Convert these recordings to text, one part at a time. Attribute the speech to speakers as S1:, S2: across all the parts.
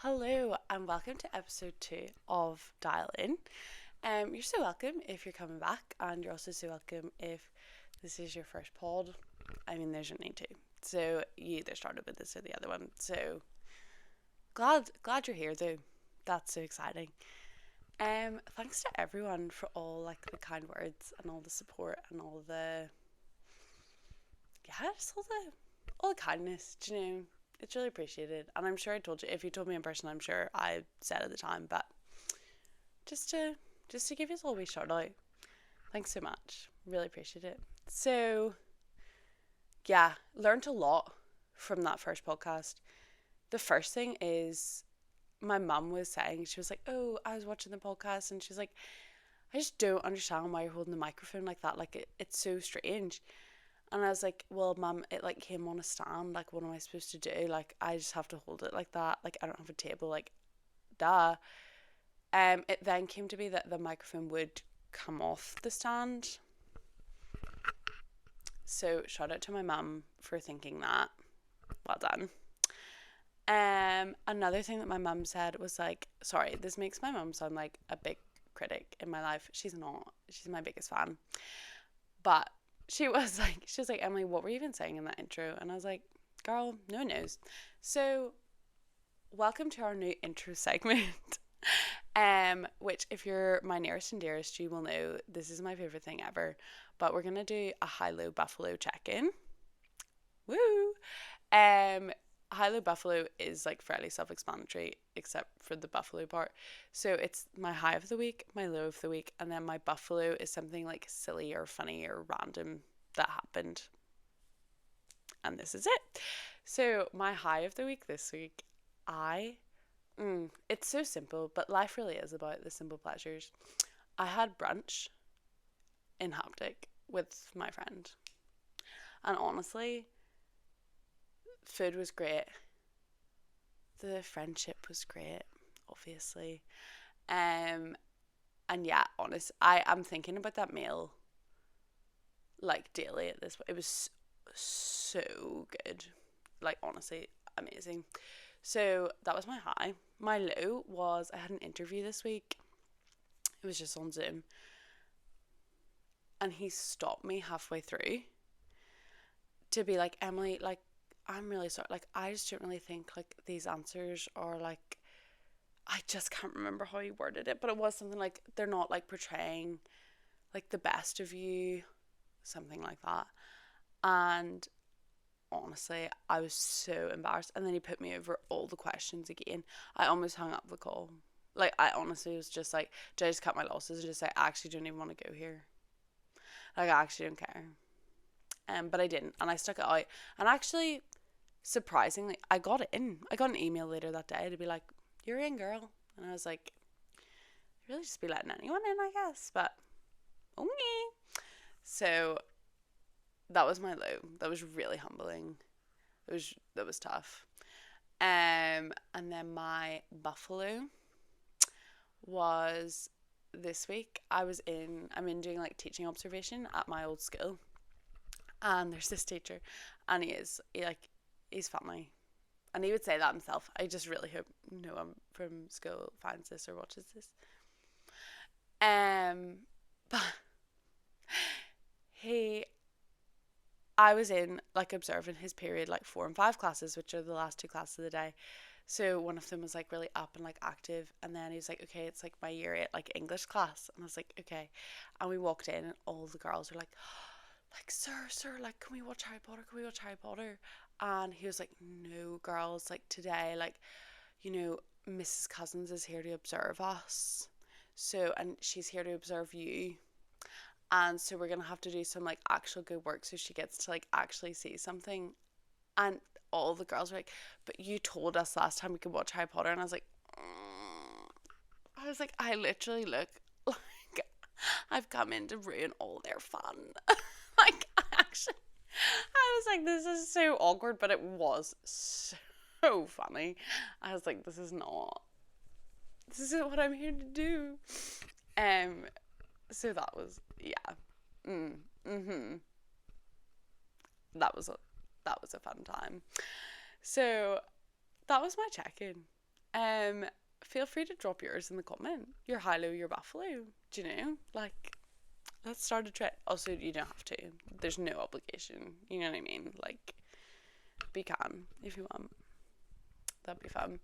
S1: Hello and welcome to episode 2 of Dial In. You're so welcome if you're coming back, and you're also so welcome if this is your first pod. I mean, there's only two, so you either started with this or the other one. So glad you're here though. That's so exciting. Thanks to everyone for all like the kind words and all the support and all the just all the kindness. Do you know? It's really appreciated, and I'm sure I told you. If you told me in person, I'm sure I said at the time. But just to give you all a wee shout out, thanks so much. Really appreciate it. So yeah, learned a lot from that first podcast. The first thing is my mum was saying, she was like, "Oh, I was watching the podcast," and she's like, "I just don't understand why you're holding the microphone like that. Like it's so strange." And I was like, well, mum, it like came on a stand. Like, what am I supposed to do? Like, I just have to hold it like that. Like, I don't have a table. Like, duh. It then came to be that the microphone would come off the stand. So shout out to my mum for thinking that. Well done. Another thing that my mum said was like, sorry, this makes my mum sound like a big critic in my life. She's not. She's my biggest fan. But she was like, Emily, what were you even saying in that intro? And I was like, girl, no one knows. So welcome to our new intro segment. Which if you're my nearest and dearest, you will know this is my favourite thing ever. But we're gonna do a high-low buffalo check-in. Woo! High-low buffalo is like fairly self-explanatory, except for the buffalo part. So it's my high of the week, my low of the week, and then my buffalo is something like silly or funny or random that happened. And this is it. So my high of the week this week, it's so simple, but life really is about the simple pleasures. I had brunch in Haptic with my friend, and honestly, food was great. The friendship was great, obviously. And yeah, honest, I am thinking about that meal like daily at this point. It was so good, like honestly amazing. So that was my high. My low was I had an interview this week. It was just on Zoom, and he stopped me halfway through to be like, Emily, like I'm really sorry. Like I just don't really think like these answers are like, I just can't remember how he worded it, but it was something like they're not like portraying like the best of you, something like that. And honestly, I was so embarrassed. And then he put me over all the questions again. I almost hung up the call. Like, I honestly was just like, did I just cut my losses and just say, I actually don't even want to go here? Like, I actually don't care. But I didn't. And I stuck it out. And actually, surprisingly, I got it in. I got an email later that day to be like, you're in, girl. And I was like, really just be letting anyone in, I guess. But, okay. So, that was my low. That was really humbling. That was tough. And then my buffalo was this week. I'm in doing like teaching observation at my old school, and there's this teacher, and he's funny, and he would say that himself. I just really hope no one from school finds this or watches this. But he I was in like observing his period like 4 and 5 classes, which are the last two classes of the day. So one of them was like really up and like active, and then he was like, okay, it's like my year 8 like English class, and I was like, okay. And we walked in, and all the girls were like, sir, like, can we watch Harry Potter? Can we watch Harry Potter? And he was like, no, girls, like today, like, you know, Mrs. Cousins is here to observe us. So, and she's here to observe you, and so we're gonna have to do some like actual good work so she gets to like actually see something. And all the girls were like, but you told us last time we could watch Harry Potter. And I was like, I literally look like I've come in to ruin all their fun. Like I was like, this is so awkward, but it was so funny. I was like, this isn't what I'm here to do. um so that was, yeah. mm, mm-hmm that was a fun time. So that was my check-in. Feel free to drop yours in the comment. Your high low, your buffalo. Do you know? Like, let's start a trend. Also, you don't have to. There's no obligation. You know what I mean? Like, be can if you want. That'd be fun.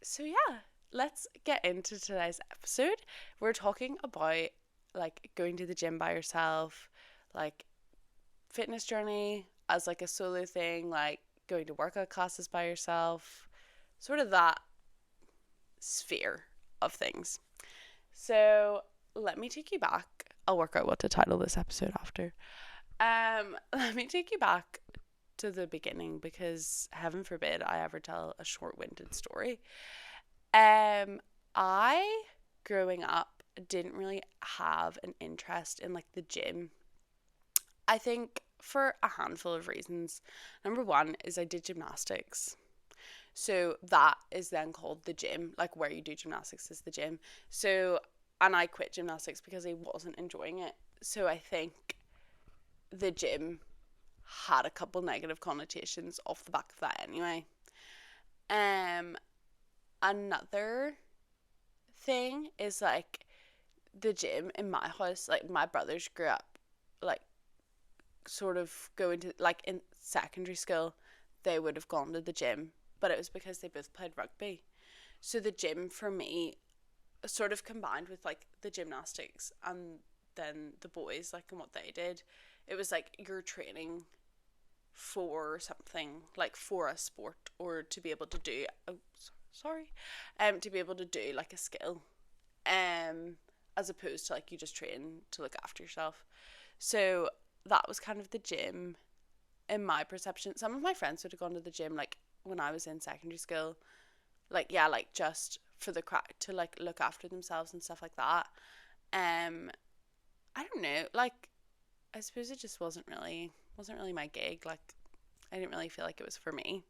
S1: So yeah, let's get into today's episode. We're talking about like going to the gym by yourself, like fitness journey as like a solo thing, like going to workout classes by yourself, sort of that sphere of things. So let me take you back. I'll work out what to title this episode after. Let me take you back to the beginning because heaven forbid I ever tell a short-winded story. I growing up didn't really have an interest in like the gym. I think for a handful of reasons. Number one is I did gymnastics. So that is then called the gym, like where you do gymnastics is the gym. So, and I quit gymnastics because I wasn't enjoying it. So I think the gym had a couple negative connotations off the back of that anyway. Another thing is like the gym in my house, like my brothers grew up like sort of going to like in secondary school, they would have gone to the gym, but it was because they both played rugby. So the gym for me sort of combined with like the gymnastics and then the boys like and what they did. It was like you're training for something, like for a sport or to be able to do to be able to do like a skill as opposed to like you just train to look after yourself. So that was kind of the gym in my perception. Some of my friends would have gone to the gym like when I was in secondary school, like yeah, like just for the crack to like look after themselves and stuff like that. I don't know, like I suppose it just wasn't really my gig. Like I didn't really feel like it was for me.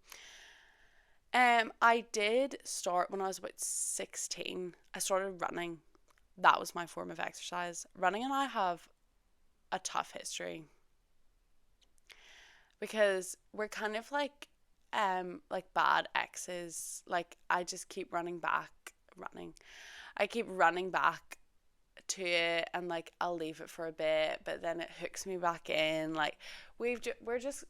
S1: I did start when I was about 16. I started running. That was my form of exercise. Running and I have a tough history because we're kind of like bad exes. Like I just keep running. I keep running back to it and like I'll leave it for a bit, but then it hooks me back in. Like we're just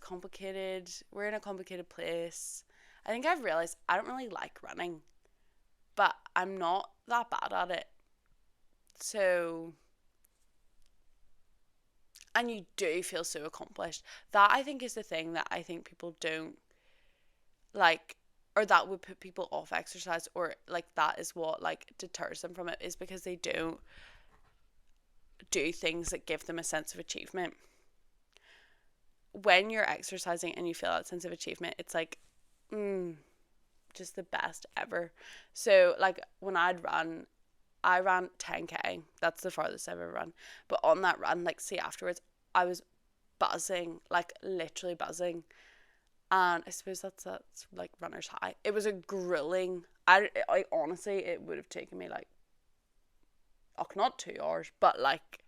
S1: complicated. We're in a complicated place. I think I've realized I don't really like running, but I'm not that bad at it. So, and you do feel so accomplished. That I think is the thing that I think people don't like, or that would put people off exercise, or like that is what like deters them from it, is because they don't do things that give them a sense of achievement. When you're exercising and you feel that sense of achievement, it's like, just the best ever. So like when I ran 10k. That's the farthest I've ever run. But on that run, like see afterwards, I was buzzing, like literally buzzing. And I suppose that's like runner's high. It was a grueling. I honestly, it would have taken me like, not 2 hours, but like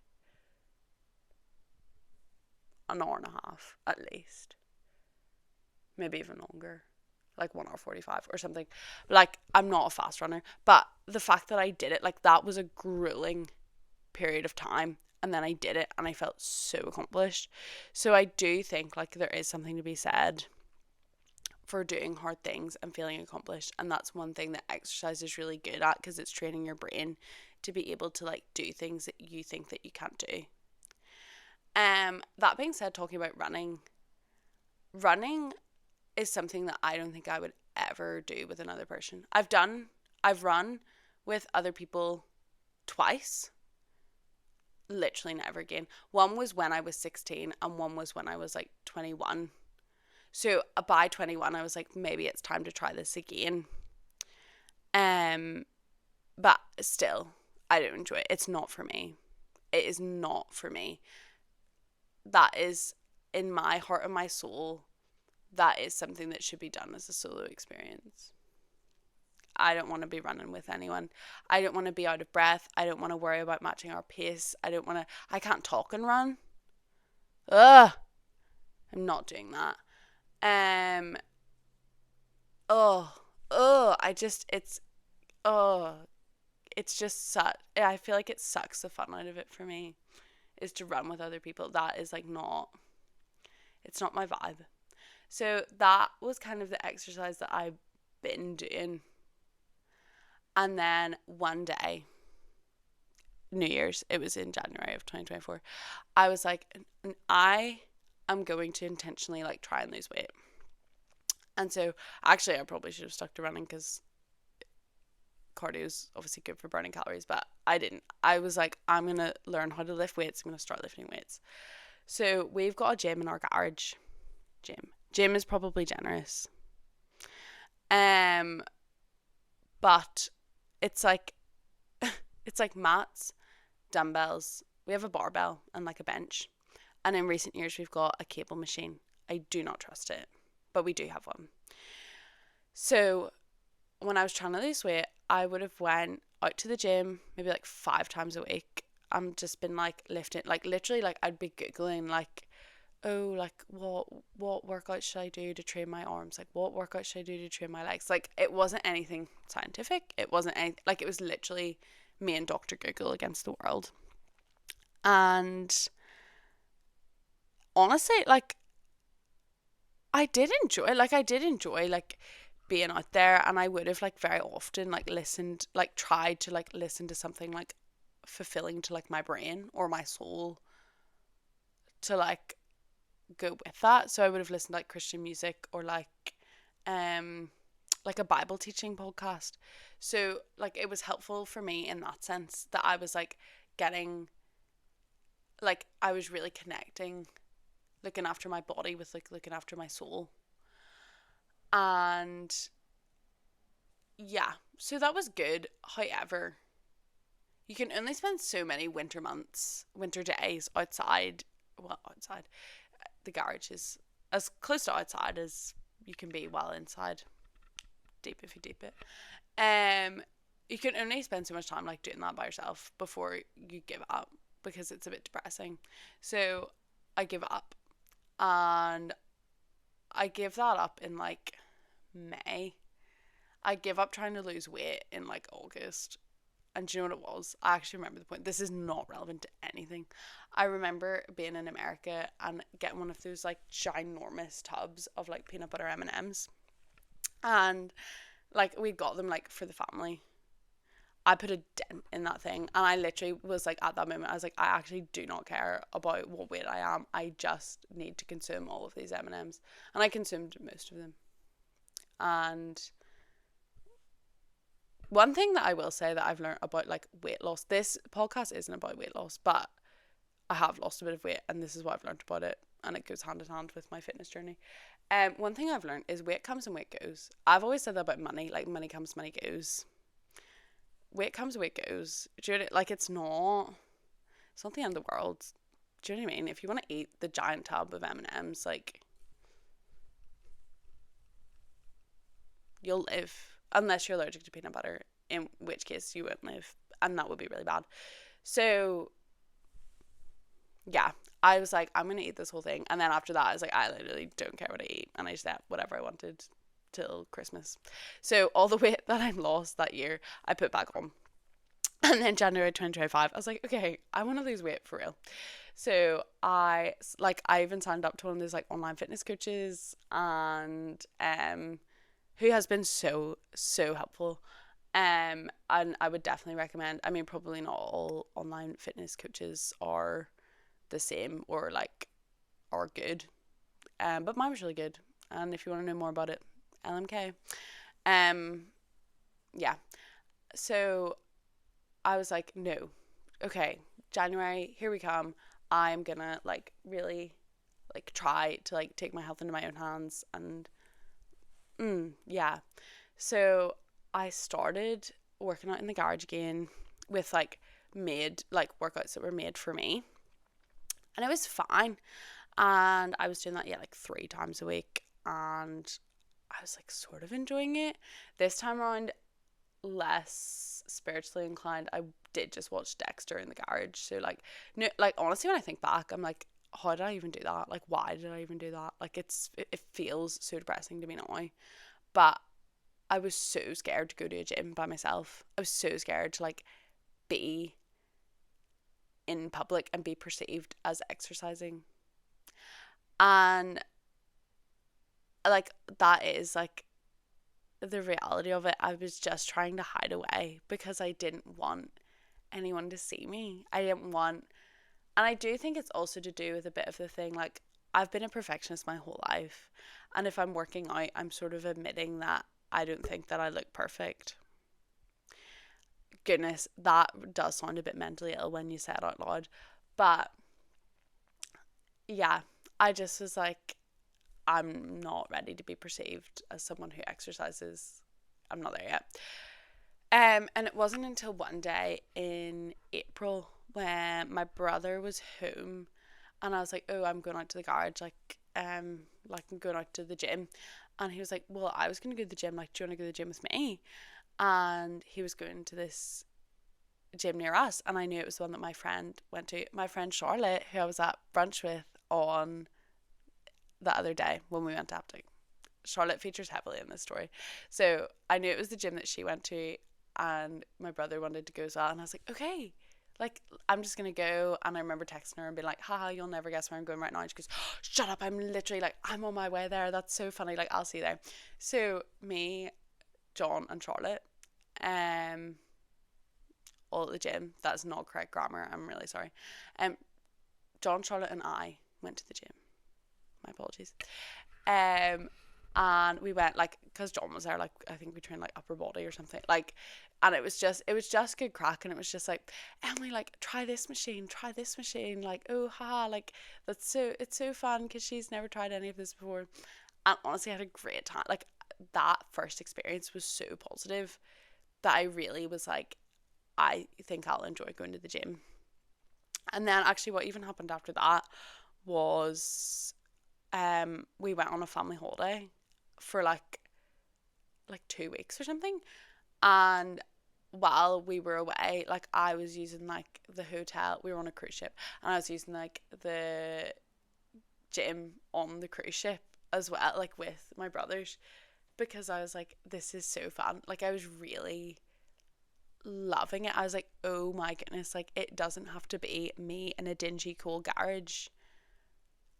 S1: an hour and a half at least, maybe even longer, like 1 hour 45 or something. Like I'm not a fast runner, but the fact that I did it, like that was a grueling period of time, and then I did it and I felt so accomplished. So I do think like there is something to be said for doing hard things and feeling accomplished, and that's one thing that exercise is really good at, because it's training your brain to be able to like do things that you think that you can't do. That being said, talking about running is something that I don't think I would ever do with another person. I've run with other people twice. Literally never again. One was when I was 16 and one was when I was like 21. So by 21 I was like, maybe it's time to try this again. But still, I don't enjoy it. It's not for me. It is not for me. That is, in my heart and my soul, that is something that should be done as a solo experience. I don't want to be running with anyone. I don't want to be out of breath. I don't want to worry about matching our pace. I can't talk and run. Ugh. I'm not doing that. Oh, oh, it's just such, I feel like it sucks the fun out of it for me, is to run with other people. That is like not, it's not my vibe. So that was kind of the exercise that I've been doing. And then one day, New Year's, it was in January of 2024, I was like, I am going to intentionally like try and lose weight. And so actually I probably should have stuck to running because cardio is obviously good for burning calories, but I didn't. I was like, I'm going to learn how to lift weights. I'm going to start lifting weights. So we've got a gym in our garage. Gym is probably generous. But it's like it's like mats, dumbbells. We have a barbell and like a bench. And in recent years we've got a cable machine. I do not trust it, but we do have one. So when I was trying to lose weight, I would have went out to the gym maybe like 5 times a week. I'm just been like lifting, like literally like I'd be googling like, oh, like what workout should I do to train my arms? Like what workout should I do to train my legs? Like it wasn't anything scientific. It wasn't any, like it was literally me and Dr. Google against the world. And honestly, like I did enjoy like being out there, and I would have like very often like listened, like tried to like listen to something like fulfilling to like my brain or my soul to like go with that. So I would have listened to like Christian music or um like a Bible teaching podcast. So like it was helpful for me in that sense that I was like getting, like I was really connecting, looking after my body with like looking after my soul. And yeah, so that was good. However, you can only spend so many winter days outside. Well, outside. The garage is as close to outside as you can be while inside. Deep if you deep it. You can only spend so much time like doing that by yourself before you give up because it's a bit depressing. So I give up, and I give that up in like May. I give up trying to lose weight in like August. And do you know what it was? I actually remember the point. This is not relevant to anything. I remember being in America and getting one of those like ginormous tubs of like peanut butter M&Ms. And like we got them like for the family. I put a dent in that thing, and I literally was like, at that moment I was like, I actually do not care about what weight I am. I just need to consume all of these M&Ms. And I consumed most of them. And one thing that I will say that I've learned about like weight loss, this podcast isn't about weight loss, but I have lost a bit of weight, and this is what I've learned about it, and it goes hand in hand with my fitness journey. One thing I've learned is weight comes and weight goes. I've always said that about money, like money comes, money goes. Weight comes, weight goes. Do you know, like it's not the end of the world. Do you know what I mean? If you want to eat the giant tub of M&Ms, like you'll live, unless you're allergic to peanut butter, in which case you won't live, and that would be really bad. So yeah, I was like, I'm gonna eat this whole thing, and then after that I was like, I literally don't care what I eat, and I just ate whatever I wanted till Christmas. So all the weight that I lost that year I put back on. And then January 2025 I was like, okay, I want to lose weight for real. So I even signed up to one of those like online fitness coaches, and who has been so helpful. And I would definitely recommend, I mean, probably not all online fitness coaches are the same or like are good. But mine was really good. And if you want to know more about it, LMK. Yeah. So I was like, no. Okay, January, here we come. I'm gonna like really like try to like take my health into my own hands, and yeah. So I started working out in the garage again with like made like workouts that were made for me, and it was fine. And I was doing that like 3 times a week, and I was like sort of enjoying it. This time around, less spiritually inclined. I did just watch Dexter in the garage. So like no, like honestly when I think back, I'm like, how did I even do that? Like why did I even do that? Like it feels so depressing to me now. But I was so scared to go to a gym by myself. I was so scared to like be in public and be perceived as exercising. And like that is like the reality of it. I was just trying to hide away because I didn't want anyone to see me. I didn't want, and I do think it's also to do with a bit of the thing like I've been a perfectionist my whole life, and if I'm working out, I'm sort of admitting that I don't think that I look perfect. Goodness, that does sound a bit mentally ill when you say it out loud, but yeah, I just was like, I'm not ready to be perceived as someone who exercises. I'm not there yet. And it wasn't until one day in April when my brother was home, and I was like, "Oh, I'm going out to the garage, like I'm going out to the gym," and he was like, "Well, I was gonna go to the gym. Like, do you want to go to the gym with me?" And he was going to this gym near us, and I knew it was the one that my friend went to. My friend Charlotte, who I was at brunch with on the other day when we went to Aptic. Charlotte features heavily in this story. So I knew it was the gym that she went to, and my brother wanted to go as well. And I was like, okay, like, I'm just going to go. And I remember texting her and being like, haha, you'll never guess where I'm going right now. And she goes, oh, shut up. I'm literally like, I'm on my way there. That's so funny. Like, I'll see you there. So me, John, and Charlotte, all at the gym. That's not correct grammar. I'm really sorry. John, Charlotte, and I went to the gym. My apologies. And we went like because John was there, like I think we trained like upper body or something, like, and it was just good crack, and it was just like, Emily, like try this machine, like, oh haha, like it's so fun because she's never tried any of this before. And honestly I had a great time. Like that first experience was so positive that I really was like, I think I'll enjoy going to the gym. And then actually what even happened after that was we went on a family holiday for like 2 weeks or something, and while we were away, like I was using like the hotel, we were on a cruise ship, and I was using like the gym on the cruise ship as well, like with my brothers, because I was like, this is so fun. Like I was really loving it. I was like, oh my goodness, like it doesn't have to be me in a dingy cool garage,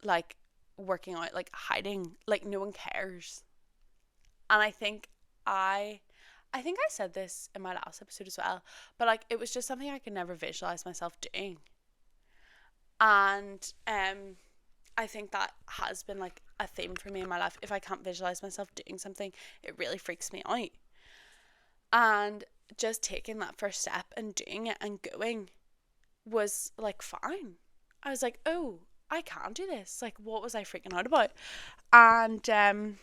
S1: like working out, like hiding, like no one cares. And I think I said this in my last episode as well, but like it was just something I could never visualize myself doing. And I think that has been like a theme for me in my life. If I can't visualize myself doing something, it really freaks me out. And just taking that first step and doing it and going was like fine. I was like, oh, I can do this. Like, what was I freaking out about? And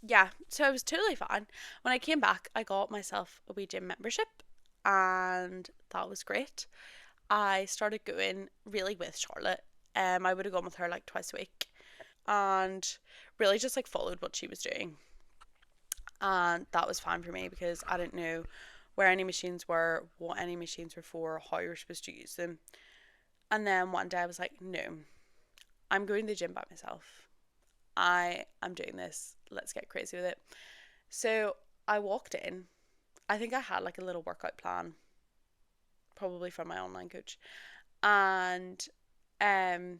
S1: yeah, so it was totally fine. When I came back, I got myself a wee gym membership, and that was great. I started going really with Charlotte. I would have gone with her like twice a week, and really just like followed what she was doing, and that was fine for me because I didn't know where any machines were, what any machines were for, how you're supposed to use them. And then one day I was like, no, I'm going to the gym by myself. I am doing this. Let's get crazy with it. So I walked in. I think I had like a little workout plan, probably from my online coach. And um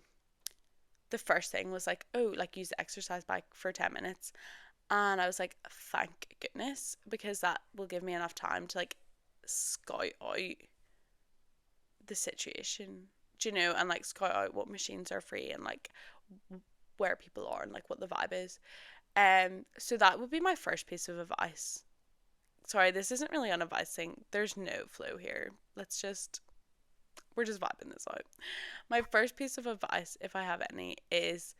S1: the first thing was like, oh, like use the exercise bike for 10 minutes. And I was like, thank goodness, because that will give me enough time to like scout out the situation, do you know, and like scout out what machines are free and like where people are and like what the vibe is. So that would be my first piece of advice. Sorry, this isn't really an advice thing. There's no flow here. We're just vibing this out. My first piece of advice, if I have any, is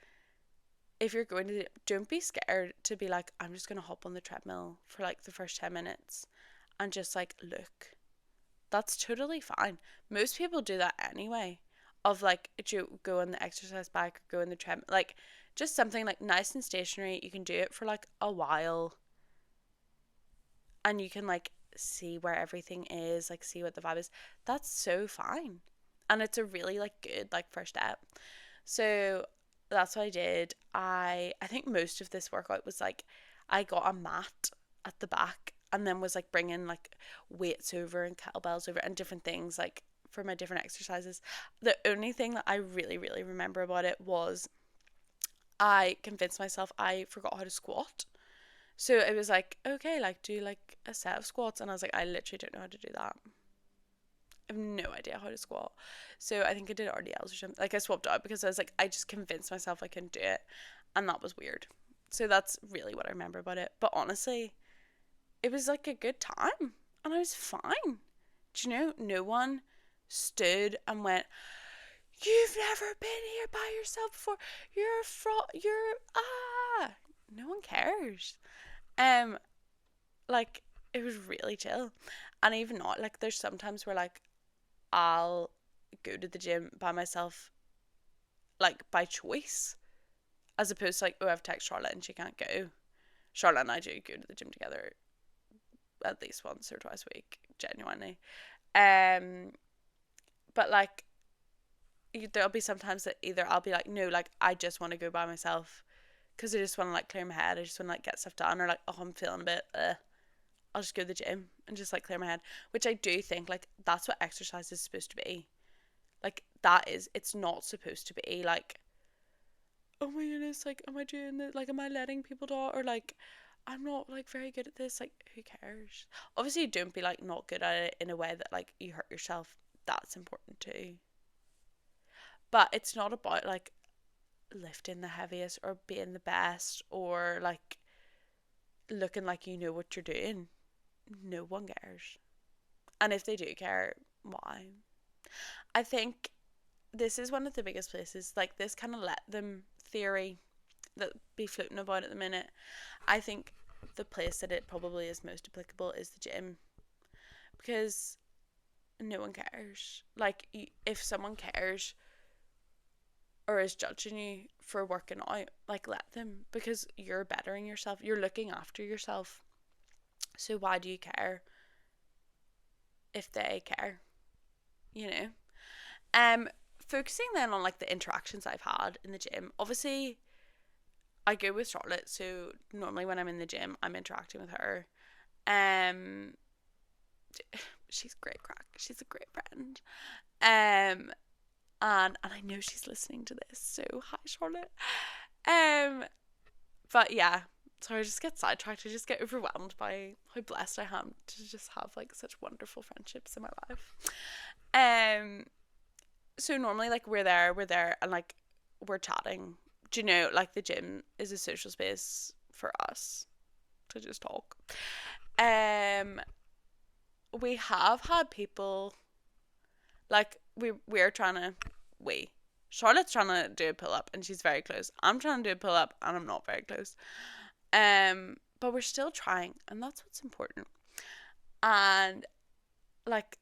S1: if you're going to, don't be scared to be like, I'm just going to hop on the treadmill for like the first 10 minutes and just like look. That's totally fine. Most people do that anyway. Of like, you go on the exercise bike or go on the treadmill, like just something like nice and stationary. You can do it for like a while, and you can like see where everything is, like see what the vibe is. That's so fine, and it's a really like good like first step. So that's what I did. I think most of this workout was like, I got a mat at the back, and then was like bringing like weights over and kettlebells over and different things like for my different exercises. The only thing that I really, really remember about it was I convinced myself I forgot how to squat. So it was like, okay, like do like a set of squats, and I was like, I literally don't know how to do that. I have no idea how to squat. So I think I did RDLs or something. Like I swapped out because I was like, I just convinced myself I couldn't do it, and that was weird. So that's really what I remember about it. But honestly, it was like a good time, and I was fine. Do you know? No one stood and went, "You've never been here by yourself before. You're You're ah." No one cares. Um, like it was really chill, and even not like there's sometimes where like I'll go to the gym by myself, like by choice, as opposed to like, oh, I've texted Charlotte and she can't go. Charlotte and I do go to the gym together at least once or twice a week, genuinely. Um, but like, there'll be sometimes that either I'll be like, no, like I just want to go by myself because I just want to like clear my head. I just want to like get stuff done, or like, oh, I'm feeling a bit. I'll just go to the gym and just like clear my head, which I do think like that's what exercise is supposed to be. Like that is, it's not supposed to be like, oh my goodness, like am I doing this? Like am I letting people down? Or like I'm not like very good at this. Like who cares? Obviously, don't be like not good at it in a way that like you hurt yourself. That's important too. But it's not about like lifting the heaviest or being the best or like looking like you know what you're doing. No one cares. And if they do care, why? I think this is one of the biggest places, like this kind of let them theory that be floating about at the minute. I think the place that it probably is most applicable is the gym, because no one cares. Like if someone cares or is judging you for working out, like let them, because you're bettering yourself, you're looking after yourself. So why do you care if they care? You know? Focusing then on like the interactions I've had in the gym. Obviously, I go with Charlotte, so normally when I'm in the gym, I'm interacting with her. Um, she's great crack. She's a great friend. Um, and I know she's listening to this, so hi Charlotte. Um, but yeah, so I just get sidetracked. I just get overwhelmed by how blessed I am to just have like such wonderful friendships in my life. Um, so normally like we're there and like we're chatting. Do you know, like the gym is a social space for us to just talk. Um, we have had people like we're trying to we Charlotte's trying to do a pull up and she's very close. I'm trying to do a pull up and I'm not very close. But we're still trying, and that's what's important. And like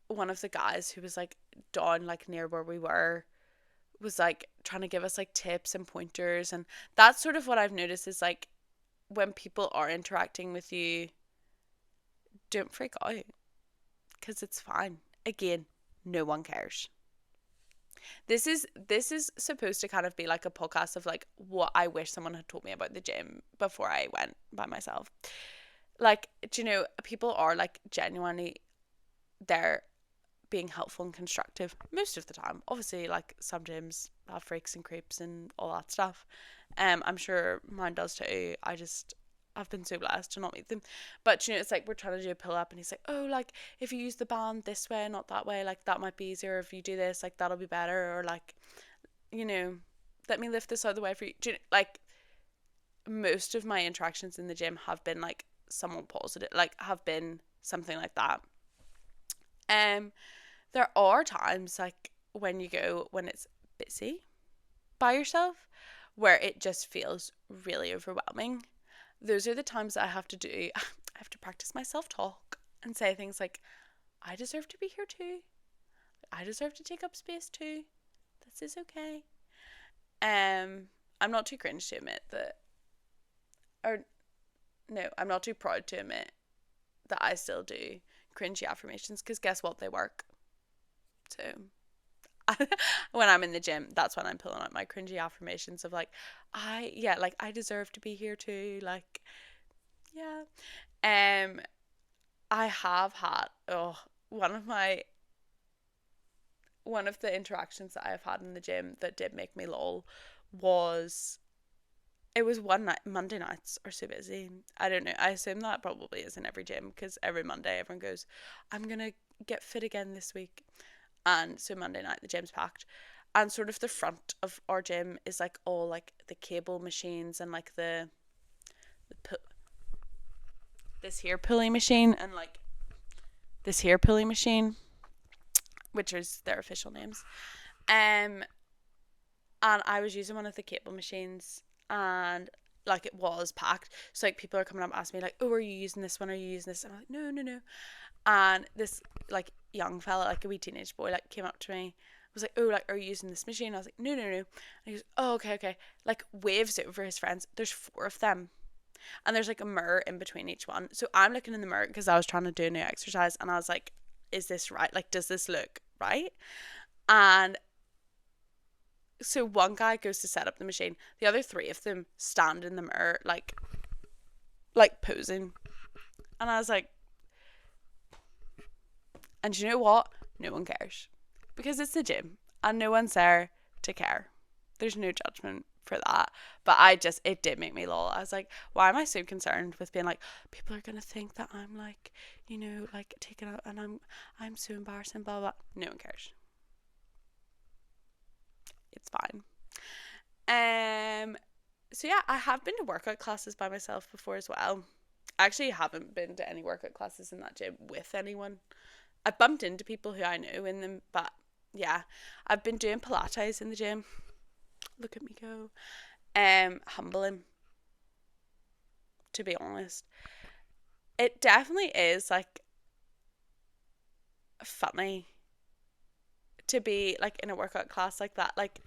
S1: one of the guys who was like down like near where we were was like trying to give us like tips and pointers, and that's sort of what I've noticed is like when people are interacting with you, don't freak out because it's fine. Again, no one cares. This is supposed to kind of be like a podcast of like what I wish someone had told me about the gym before I went by myself. Like, do you know, people are like genuinely there being helpful and constructive most of the time. Obviously, like some gyms have freaks and creeps and all that stuff. I'm sure mine does too. I've been so blessed to not meet them. But you know, it's like we're trying to do a pull up and he's like, oh, like if you use the band this way, not that way, like that might be easier. If you do this, like that'll be better. Or like, you know, let me lift this out of the way for you. Do you know, like most of my interactions in the gym have been like somewhat positive, like have been something like that. Um, there are times like when you go when it's busy by yourself where it just feels really overwhelming. Those are the times that I have to do I have to practice my self-talk and say things like I deserve to be here too. I deserve to take up space too. This is okay. I'm not too cringe to admit that, or no, I'm not too proud to admit that I still do cringy affirmations because guess what? They work. So when I'm in the gym, that's when I'm pulling out my cringy affirmations of like, like I deserve to be here too. Like, Yeah. I have had one of my one of the interactions that I've had in the gym that did make me lol was it was one night. Monday nights are so busy. I don't know. I assume that probably is in every gym because every Monday everyone goes, I'm gonna get fit again this week. And so Monday night the gym's packed. And sort of the front of our gym is like all like the cable machines and like the this here pulley machine and like this here pulley machine, which is their official names. Um, and I was using one of the cable machines, and like it was packed. So like people are coming up asking me like, "Oh, are you using this one? Are you using this?" And I'm like, "No, no, no." And this like young fella, like a wee teenage boy, like came up to me. Was like, "Oh, like, are you using this machine?" I was like, "No, no, no." And he goes, "Oh, okay, okay." Like waves it over his friends. There's 4 of them, and there's like a mirror in between each one. So I'm looking in the mirror because I was trying to do a new exercise, and I was like, "Is this right? Like, does this look right?" And so one guy goes to set up the machine. The other 3 of them stand in the mirror, like posing. And I was like, and you know what? No one cares because it's the gym, and no one's there to care. There's no judgment for that. But it did make me lol. I was like, why am I so concerned with being like, people are gonna think that I'm like, like taking out, and I'm so embarrassing, blah blah. No one cares. It's fine. So yeah, I have been to workout classes by myself before as well. I actually haven't been to any workout classes in that gym with anyone. I've bumped into people who I know in them, but yeah, I've been doing Pilates in the gym. Look at me go. Humbling, to be honest. It definitely is like funny to be like in a workout class like that, like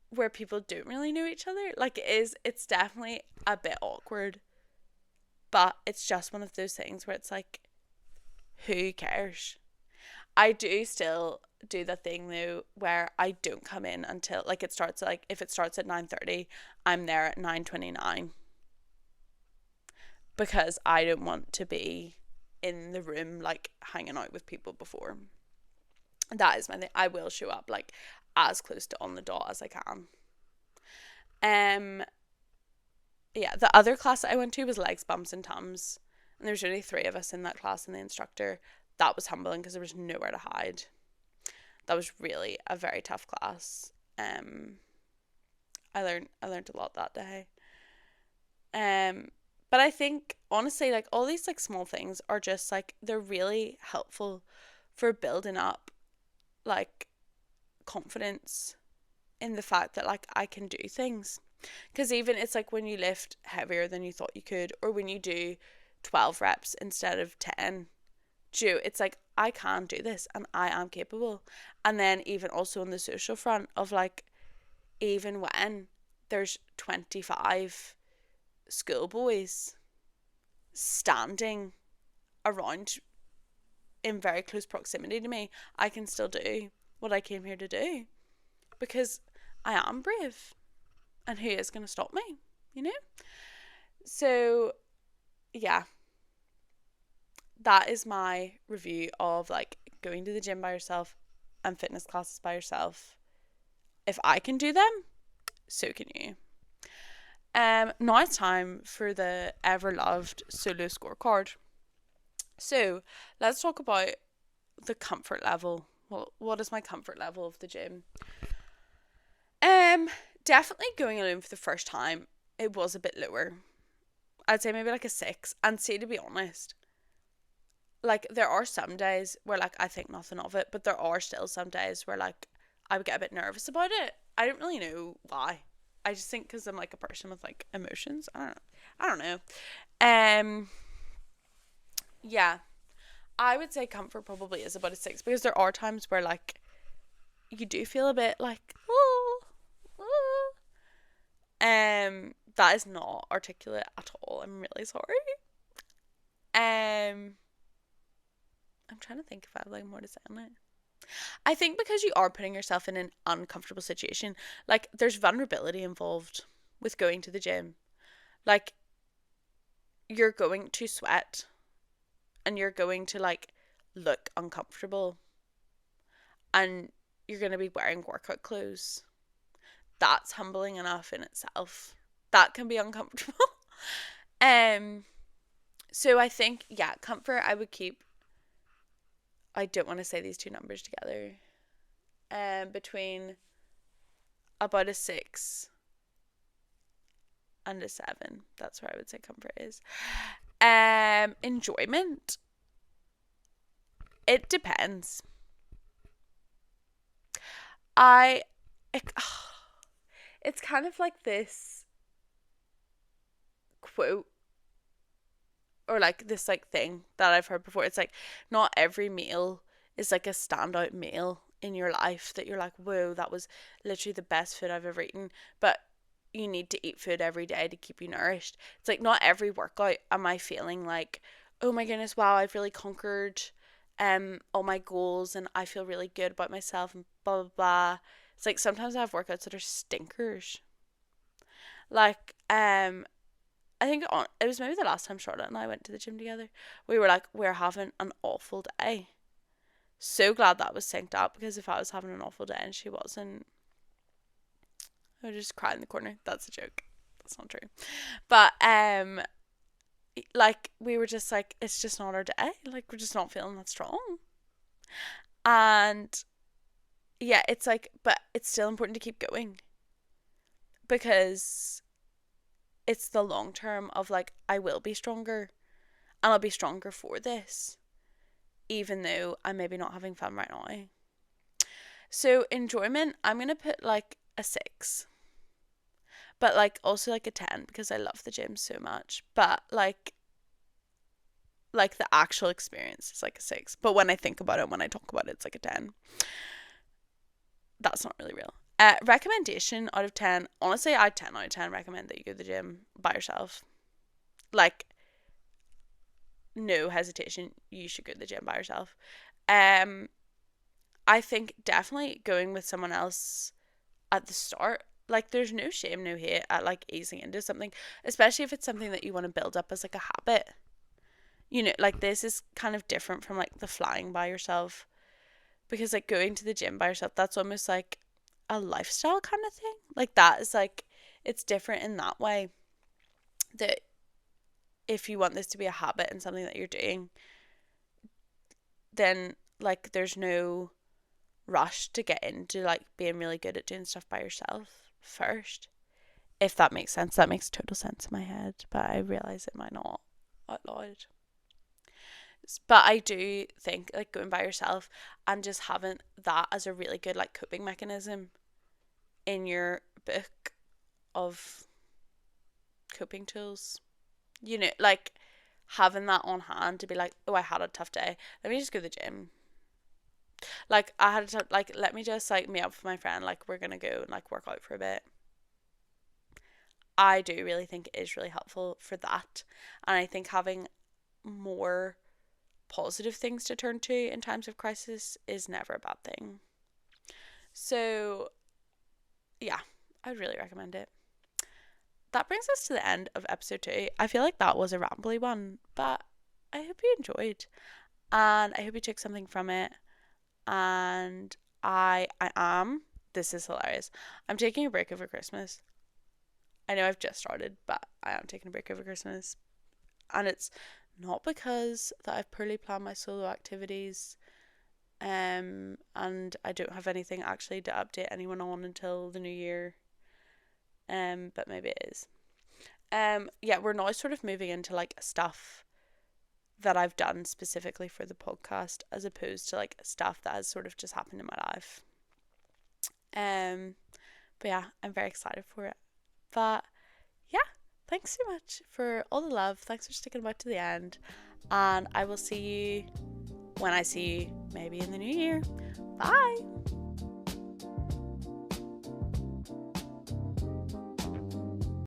S1: where people don't really know each other. Like it's definitely a bit awkward, but it's just one of those things where it's like, who cares? I do still do the thing though where I don't come in until like it starts, like if it starts at 9:30, I'm there at 9:29 because I don't want to be in the room like hanging out with people before. That is my thing. I will show up like as close to on the dot as I can. Um yeah, the other class that I went to was legs, bumps and tums. And there was only 3 of us in that class and the instructor. That was humbling because there was nowhere to hide. That was really a very tough class. I learned a lot that day. Um but I think honestly like all these like small things are just like they're really helpful for building up like confidence in the fact that like I can do things. Because even it's like when you lift heavier than you thought you could, or when you do 12 reps instead of 10, it's like I can do this and I am capable. And then even also on the social front of like, even when there's 25 schoolboys standing around in very close proximity to me, I can still do what I came here to do because I am brave. And who is going to stop me, you know? So, yeah, that is my review of like going to the gym by yourself and fitness classes by yourself. If I can do them, so can you. Now it's time for the ever loved solo scorecard. So let's talk about the comfort level. Well, what is my comfort level of the gym? Definitely going alone for the first time, it was a bit lower. I'd say maybe like a 6. And see, to be honest, like there are some days where like I think nothing of it, but there are still some days where like I would get a bit nervous about it. I don't really know why. I just think because I'm like a person with like emotions. I don't know. Um, yeah, I would say comfort probably is about a 6 because there are times where like you do feel a bit like that is not articulate at all. I'm really sorry. Um, I'm trying to think if I have like more to say on it. I think because you are putting yourself in an uncomfortable situation, like there's vulnerability involved with going to the gym. Like you're going to sweat and you're going to like look uncomfortable and you're going to be wearing workout clothes. That's humbling enough in itself. That can be uncomfortable. So I think, yeah, comfort I would keep. I don't want to say these two numbers together. Between about a 6 and a 7. That's where I would say comfort is. Enjoyment. It depends. It's kind of like this quote or like this like thing that I've heard before. It's like not every meal is like a standout meal in your life that you're like, whoa, that was literally the best food I've ever eaten. But you need to eat food every day to keep you nourished. It's like not every workout am I feeling like, oh my goodness, wow, I've really conquered all my goals and I feel really good about myself and blah blah blah. It's like sometimes I have workouts that are stinkers. Like I think it was maybe the last time Charlotte and I went to the gym together. We were like, we're having an awful day. So glad that was synced up, because if I was having an awful day and she wasn't, I would just cry in the corner. That's a joke. That's not true. But like we were just like, it's just not our day. Like we're just not feeling that strong. And yeah, it's like, but it's still important to keep going, because it's the long term of like, I will be stronger and I'll be stronger for this, even though I'm maybe not having fun right now. So enjoyment, I'm going to put like a 6, but like also like a 10, because I love the gym so much. But like the actual experience is like a 6. But when I think about it, when I talk about it, it's like a 10. That's not really real. Recommendation out of 10. Honestly, I 10 out of 10 recommend that you go to the gym by yourself. Like, no hesitation, you should go to the gym by yourself. I think definitely going with someone else at the start, like there's no shame, no hate at like easing into something, especially if it's something that you want to build up as like a habit. You know, like this is kind of different from like the flying by yourself, because like going to the gym by yourself, that's almost like a lifestyle kind of thing. Like that is like, it's different in that way, that if you want this to be a habit and something that you're doing, then like there's no rush to get into like being really good at doing stuff by yourself first. If that makes sense. That makes total sense in my head, but I realize it might not out loud. But I do think like going by yourself and just having that as a really good like coping mechanism in your book of coping tools, you know, like having that on hand to be like, oh, I had a tough day, let me just go to the gym. Like I had to like, let me just like meet up with my friend, like we're gonna go and like work out for a bit. I do really think it is really helpful for that, and I think having more positive things to turn to in times of crisis is never a bad thing. So yeah, I'd really recommend it. That brings us to the end of episode 2. I feel like that was a rambly one, but I hope you enjoyed, and I hope you took something from it. And I am, this is hilarious, I'm taking a break over Christmas. I know I've just started, but I am taking a break over Christmas, and it's not because that I've poorly planned my solo activities, and I don't have anything actually to update anyone on until the new year, but maybe it is. Yeah, we're now sort of moving into like stuff that I've done specifically for the podcast, as opposed to like stuff that has sort of just happened in my life. But yeah, I'm very excited for it. But yeah, thanks so much for all the love. Thanks for sticking about to the end. And I will see you when I see you, maybe in the new year. Bye.